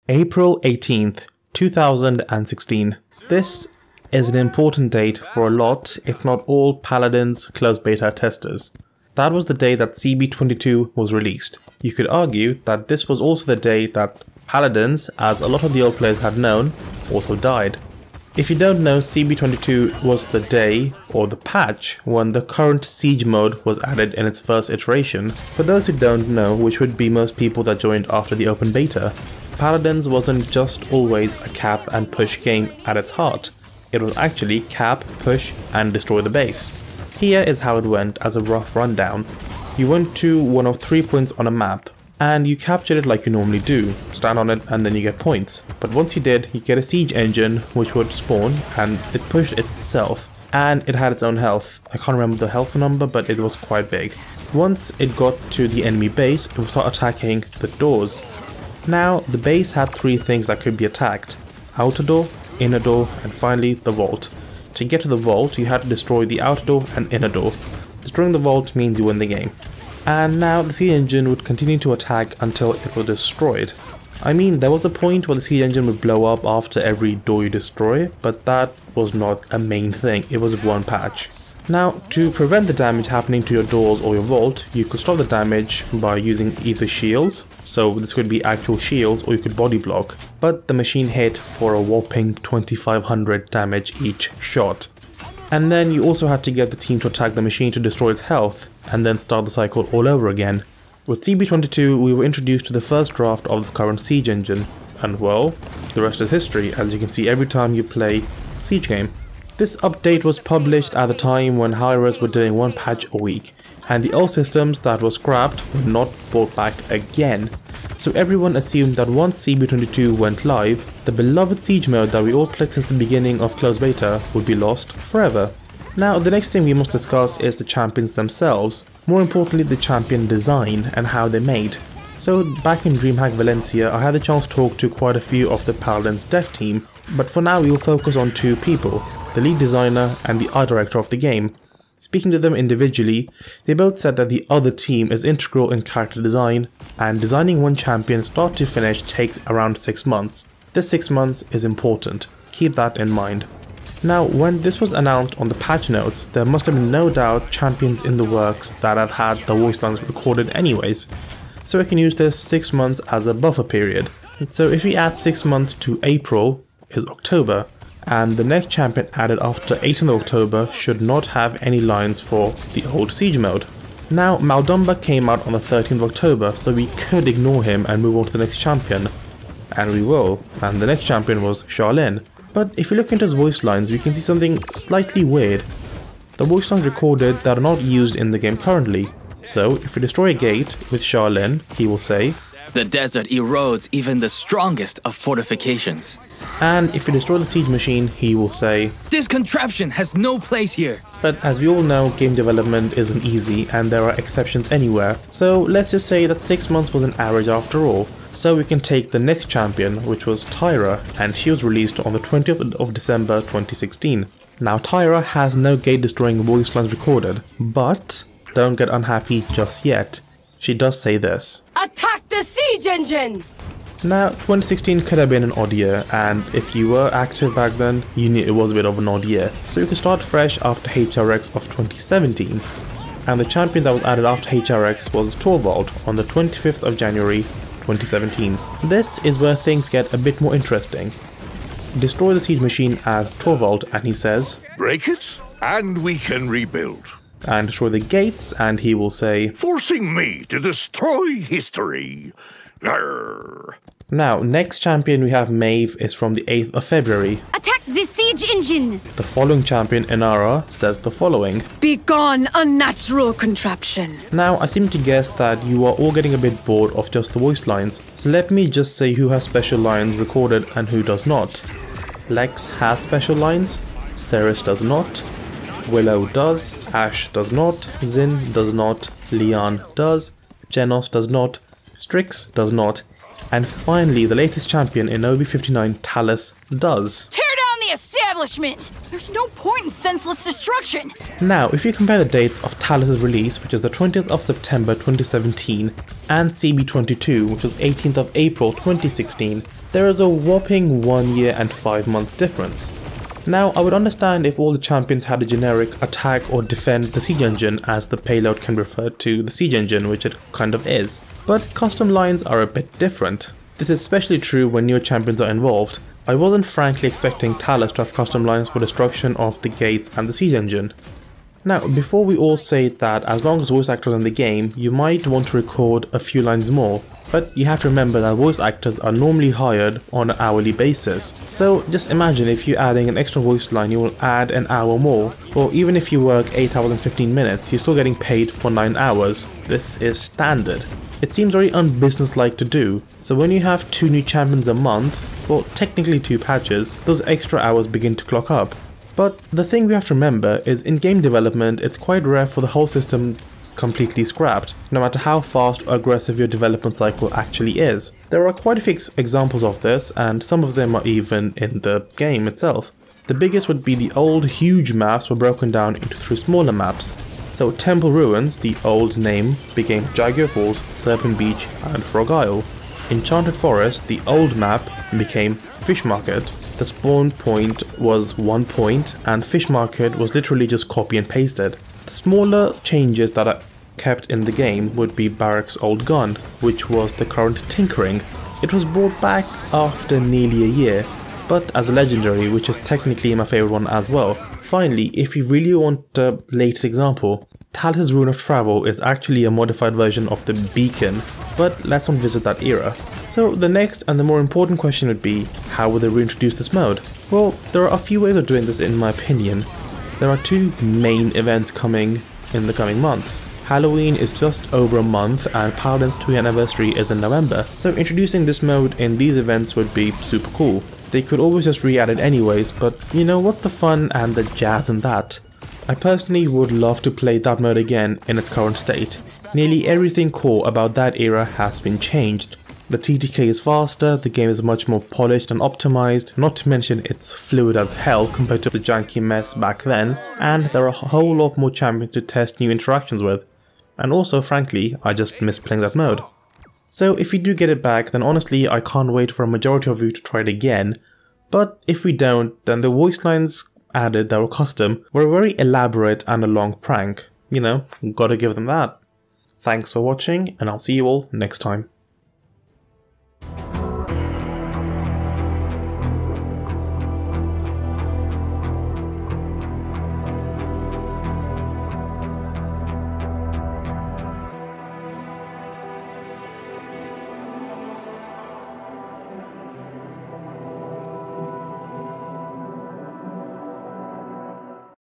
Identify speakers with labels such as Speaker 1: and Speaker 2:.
Speaker 1: April 18th, 2016. This is an important date for a lot, if not all, Paladins closed beta testers. That was the day that CB22 was released. You could argue that this was also the day that Paladins, as a lot of the old players had known, also died. If you don't know, CB22 was the day, or the patch, when the current siege mode was added in its first iteration. For those who don't know, which would be most people that joined after the open beta, Paladins wasn't just always a cap and push game at its heart. It was actually cap, push, and destroy the base. Here is how it went as a rough rundown. You went to one of 3 points on a map, and you captured it like you normally do. Stand on it and then you get points. But once you did, you get a siege engine which would spawn, and it pushed itself, and it had its own health. I can't remember the health number, but it was quite big. Once it got to the enemy base, it would start attacking the doors. Now, the base had 3 things that could be attacked: outer door, inner door, and finally the vault. To get to the vault, you had to destroy the outer door and inner door. Destroying the vault means you win the game. And now the siege engine would continue to attack until it was destroyed. I mean, there was a point where the siege engine would blow up after every door you destroy, but that was not a main thing, it was one patch. Now, to prevent the damage happening to your doors or your vault, you could stop the damage by using either shields, so this could be actual shields, or you could body block, but the machine hit for a whopping 2500 damage each shot. And then you also had to get the team to attack the machine to destroy its health, and then start the cycle all over again. With CB22, we were introduced to the first draft of the current siege engine, and well, the rest is history, as you can see every time you play siege game. This update was published at the time when Hi-Res were doing one patch a week, and the old systems that were scrapped were not brought back again. So everyone assumed that once CB22 went live, the beloved siege mode that we all played since the beginning of closed beta would be lost forever. Now, the next thing we must discuss is the champions themselves, more importantly the champion design and how they're made. So back in DreamHack Valencia, I had the chance to talk to quite a few of the Paladins dev team, but for now we will focus on 2 people, the lead designer and the art director of the game. Speaking to them individually, they both said that the other team is integral in character design, and designing one champion start to finish takes around 6 months. This 6 months is important, keep that in mind. Now, when this was announced on the patch notes, there must have been no doubt champions in the works that have had the voice lines recorded anyways, so we can use this 6 months as a buffer period. So if we add 6 months to April is October, and the next champion added after 18th October should not have any lines for the old siege mode. Now, Maldumba came out on the 13th October, so we could ignore him and move on to the next champion. And we will, and the next champion was Charlene. But if you look into his voice lines, we can see something slightly weird. The voice lines recorded that are not used in the game currently. So, if we destroy a gate with Charlene, he will say,
Speaker 2: "The desert erodes even the strongest of fortifications."
Speaker 1: And if you destroy the siege machine, he will say,
Speaker 2: "This contraption has no place here."
Speaker 1: But as we all know, game development isn't easy and there are exceptions anywhere, so let's just say that 6 months was an average after all. So we can take the next champion, which was Tyra, and she was released on the 20th of December 2016. Now Tyra has no gate destroying voice lines recorded, but don't get unhappy just yet. She does say this:
Speaker 3: "Attack the siege engine!"
Speaker 1: Now, 2016 could have been an odd year, and if you were active back then, you knew it was a bit of an odd year. So you could start fresh after HRX of 2017. And the champion that was added after HRX was Torvald on the 25th of January 2017. This is where things get a bit more interesting. Destroy the siege machine as Torvald, and he says,
Speaker 4: "Break it, and we can rebuild."
Speaker 1: And destroy the gates, and he will say,
Speaker 4: "Forcing me to destroy history. Arrgh."
Speaker 1: Now, next champion we have Maeve is from the 8th of February.
Speaker 3: "Attack the siege engine!"
Speaker 1: The following champion, Inara, says the following:
Speaker 5: "Begone, unnatural contraption."
Speaker 1: Now, I seem to guess that you are all getting a bit bored of just the voice lines, so let me just say who has special lines recorded and who does not. Lex has special lines, Ceres does not, Willow does, Ash does not, Zin does not, Leon does, Genos does not, Strix does not, and finally the latest champion in OB59, Talus, does.
Speaker 3: "Tear down the establishment! There's no point in senseless destruction!"
Speaker 1: Now, if you compare the dates of Talus' release, which is the 20th of September 2017, and CB22, which was 18th of April 2016, there is a whopping 1 year and 5 months difference. Now, I would understand if all the champions had a generic attack or defend the siege engine, as the payload can refer to the siege engine, which it kind of is. But custom lines are a bit different. This is especially true when new champions are involved. I wasn't frankly expecting Talos to have custom lines for destruction of the gates and the siege engine. Now, before we all say that as long as voice actors are in the game, you might want to record a few lines more. But you have to remember that voice actors are normally hired on an hourly basis. So just imagine if you're adding an extra voice line, you will add an hour more. Or even if you work 8 hours and 15 minutes, you're still getting paid for 9 hours. This is standard. It seems very unbusinesslike to do. So when you have 2 new champions a month, well, technically 2 patches, those extra hours begin to clock up. But the thing we have to remember is in game development, it's quite rare for the whole system completely scrapped, no matter how fast or aggressive your development cycle actually is. There are quite a few examples of this, and some of them are even in the game itself. The biggest would be the old huge maps were broken down into 3 smaller maps. So Temple Ruins, the old name, became Jaguar Falls, Serpent Beach and Frog Isle. Enchanted Forest, the old map, became Fish Market. The spawn point was 1 point and Fish Market was literally just copy and pasted. The smaller changes that are kept in the game would be Barrack's old gun, which was the current Tinkering. It was brought back after nearly a year, but as a legendary, which is technically my favorite one as well. Finally, if you really want the latest example, Talos' Rune of Travel is actually a modified version of the Beacon, but let's not visit that era. So the next and the more important question would be, how will they reintroduce this mode? Well, there are a few ways of doing this in my opinion. There are 2 main events coming in the coming months. Halloween is just over a month and Paladins 2nd anniversary is in November, so introducing this mode in these events would be super cool. They could always just re-add it anyways, but you know, what's the fun and the jazz in that? I personally would love to play that mode again in its current state. Nearly everything core about that era has been changed. The TTK is faster, the game is much more polished and optimized, not to mention it's fluid as hell compared to the janky mess back then, and there are a whole lot more champions to test new interactions with. And also, frankly, I just miss playing that mode. So if we do get it back, then honestly I can't wait for a majority of you to try it again, but if we don't, then the voice lines added that were custom were very elaborate and a long prank. You know, gotta give them that. Thanks for watching, and I'll see you all next time.